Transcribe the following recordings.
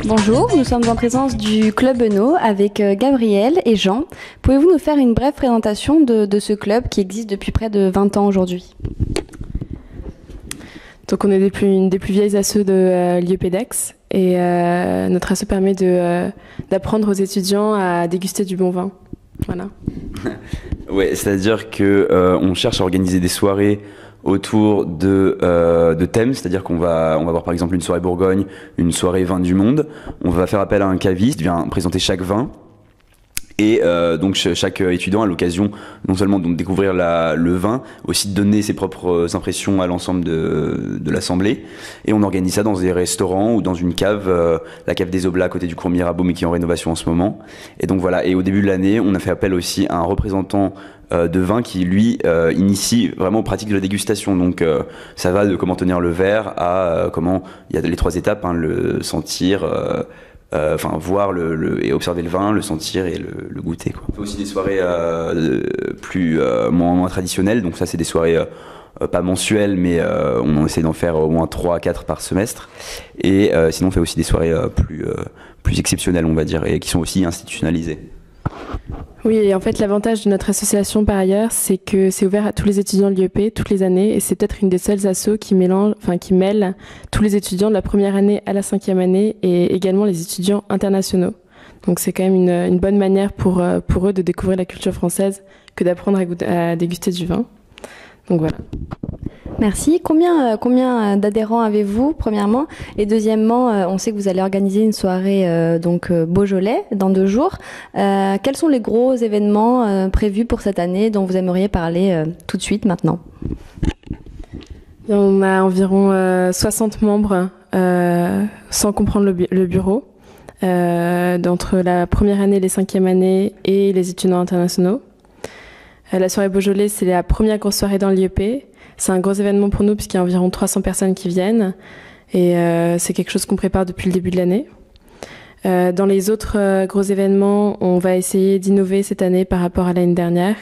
Bonjour, nous sommes en présence du Club Beno avec Gabriel et Jean. Pouvez-vous nous faire une brève présentation de ce club qui existe depuis près de 20 ans aujourd'hui ? Donc on est une des plus vieilles assos de l'IEPDEX et notre asso permet d'apprendre aux étudiants à déguster du bon vin. Voilà. Ouais, c'est-à-dire que on cherche à organiser des soirées autour de thèmes, c'est-à-dire qu'on va avoir par exemple une soirée Bourgogne, une soirée vin du monde. On va faire appel à un caviste, vient présenter chaque vin. Et donc chaque étudiant a l'occasion non seulement de découvrir le vin, aussi de donner ses propres impressions à l'ensemble de l'assemblée. Et on organise ça dans des restaurants ou dans une cave, la cave des Oblats à côté du cours Mirabeau, mais qui est en rénovation en ce moment. Et donc voilà, et au début de l'année, on a fait appel aussi à un représentant de vin qui lui initie vraiment aux pratiques de la dégustation. Donc ça va de comment tenir le verre à comment, il y a les 3 étapes, hein, le sentir, voir et observer le vin, le sentir et le goûter, quoi. On fait aussi des soirées moins traditionnelles, donc ça c'est des soirées pas mensuelles, mais on essaie d'en faire au moins 3 à 4 par semestre. Et sinon on fait aussi des soirées plus exceptionnelles, on va dire, et qui sont aussi institutionnalisées. Oui, et en fait, l'avantage de notre association par ailleurs, c'est que c'est ouvert à tous les étudiants de l'IEP toutes les années, et c'est peut-être une des seules assos qui mêle tous les étudiants de la première année à la 5e année, et également les étudiants internationaux. Donc c'est quand même une bonne manière pour eux de découvrir la culture française que d'apprendre à déguster du vin. Donc voilà. Merci. Combien d'adhérents avez-vous, premièrement ? Et deuxièmement, on sait que vous allez organiser une soirée Beaujolais dans 2 jours. Quels sont les gros événements prévus pour cette année dont vous aimeriez parler tout de suite, maintenant ? On a environ 60 membres, sans comprendre le bureau, d'entre la première année, les 5e années et les étudiants internationaux. La soirée Beaujolais, c'est la première grosse soirée dans l'IEP. C'est un gros événement pour nous puisqu'il y a environ 300 personnes qui viennent et c'est quelque chose qu'on prépare depuis le début de l'année. Dans les autres gros événements, on va essayer d'innover cette année par rapport à l'année dernière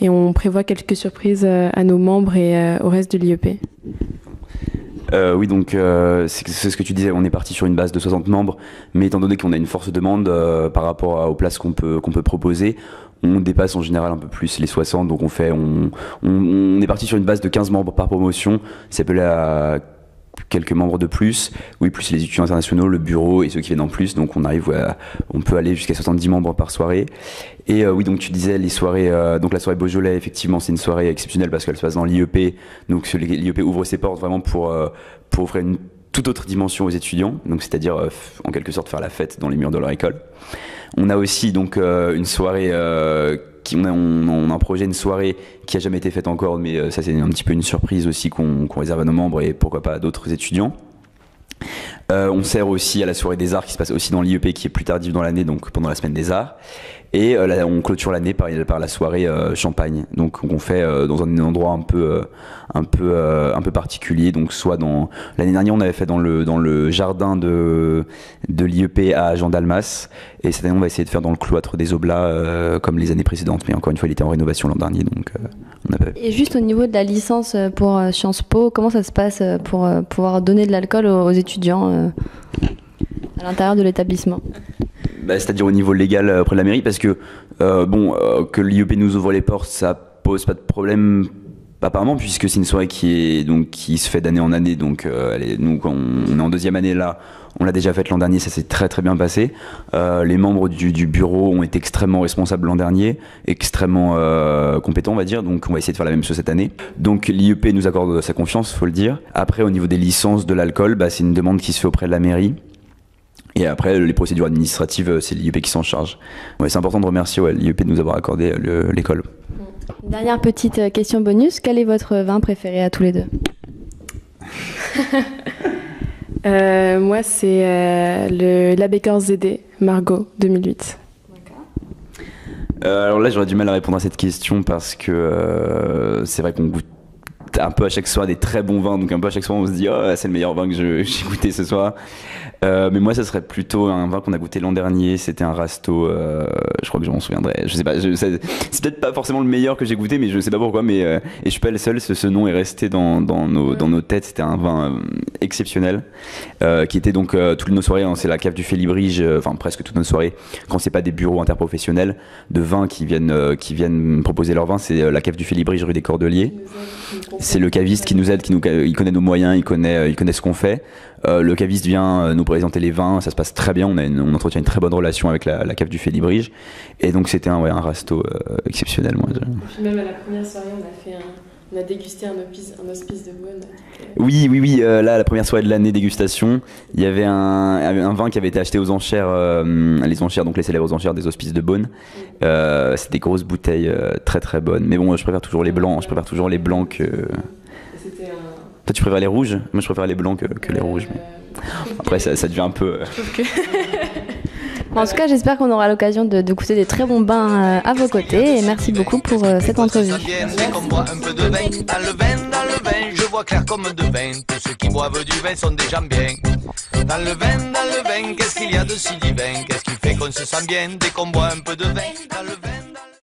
et on prévoit quelques surprises à nos membres et au reste de l'IEP. Oui, donc c'est ce que tu disais, on est parti sur une base de 60 membres, mais étant donné qu'on a une forte demande par rapport aux places qu'on peut proposer, on dépasse en général un peu plus les 60, donc on est parti sur une base de 15 membres par promotion, ça peut aller à quelques membres de plus, oui, plus les étudiants internationaux, le bureau et ceux qui viennent en plus, donc on peut aller jusqu'à 70 membres par soirée. Et oui, donc tu disais les soirées, donc la soirée Beaujolais, effectivement, c'est une soirée exceptionnelle parce qu'elle se passe dans l'IEP, donc l'IEP ouvre ses portes vraiment pour offrir une toute autre dimension aux étudiants, donc c'est-à-dire en quelque sorte faire la fête dans les murs de leur école. On a aussi donc une soirée on a un projet, une soirée qui a jamais été faite encore, mais ça c'est un petit peu une surprise aussi qu'on réserve à nos membres et pourquoi pas à d'autres étudiants. On sert aussi à la soirée des arts qui se passe aussi dans l'IEP, qui est plus tardive dans l'année, donc pendant la semaine des arts. Et là, on clôture l'année par la soirée champagne. Donc on fait dans un endroit un peu particulier. Donc soit l'année dernière, on avait fait dans le jardin de l'IEP à Jean d'Almas, et cette année, on va essayer de faire dans le cloître des Oblats comme les années précédentes. Mais encore une fois, il était en rénovation l'an dernier, donc on a pas. Et juste au niveau de la licence pour Sciences Po, comment ça se passe pour pouvoir donner de l'alcool aux étudiants à l'intérieur de l'établissement ? C'est-à-dire au niveau légal auprès de la mairie, parce que que l'IEP nous ouvre les portes, ça pose pas de problème apparemment, puisque c'est une soirée qui se fait d'année en année. Donc nous, quand on est en 2e année là, on l'a déjà faite l'an dernier, ça s'est très très bien passé. Les membres du bureau ont été extrêmement responsables l'an dernier, extrêmement compétents, on va dire. Donc on va essayer de faire la même chose cette année. Donc l'IEP nous accorde sa confiance, faut le dire. Après, au niveau des licences de l'alcool, c'est une demande qui se fait auprès de la mairie. Et après, les procédures administratives, c'est l'IEP qui s'en charge. Ouais, c'est important de remercier l'IEP de nous avoir accordé l'école. Dernière petite question bonus, quel est votre vin préféré à tous les deux ? Moi, c'est l'Abbé-Corse ZD Margaux 2008. Alors là, j'aurais du mal à répondre à cette question parce que c'est vrai qu'on goûte un peu à chaque soir des très bons vins, donc un peu à chaque soir on se dit c'est le meilleur vin que j'ai goûté ce soir. Mais moi, ça serait plutôt un vin qu'on a goûté l'an dernier. C'était un Rasto. Je crois que je m'en souviendrai. Je sais pas. C'est peut-être pas forcément le meilleur que j'ai goûté, mais je sais pas pourquoi. Mais et je suis pas le seul. Ce nom est resté dans nos têtes. C'était un vin exceptionnel qui était donc toutes nos soirées. Hein, c'est la cave du Félibrige. Enfin presque toutes nos soirées. Quand c'est pas des bureaux interprofessionnels de vins qui viennent proposer leur vin, c'est la cave du Félibrige rue des Cordeliers. C'est le caviste qui nous aide, il connaît nos moyens, il connaît ce qu'on fait. Le caviste vient nous présenter les vins, ça se passe très bien, on entretient une très bonne relation avec la cave du Félibrige. Et donc c'était un resto exceptionnel. Moi. Puis même à la première soirée, on a dégusté un hospice de Beaune. Oui, là, la première soirée de l'année dégustation, il y avait un vin qui avait été acheté aux enchères, les enchères, donc les célèbres enchères des hospices de Beaune. C'est des grosses bouteilles très très bonnes. Mais bon, je préfère toujours les blancs, que... Toi, tu préfères les rouges? Moi, je préfère les blancs que les rouges. Mais... Après, ça devient un peu... En tout cas, j'espère qu'on aura l'occasion de goûter des très bons bains à vos côtés. Et merci beaucoup pour cette entrevue. Je vois clair comme de vin. Tous ceux qui boivent du vin sont des gens bien. Dans le vin, qu'est-ce qu'il y a de si divin? Qu'est-ce qui fait qu'on se sent bien dès qu'on boit un peu de vin? Dans le vin.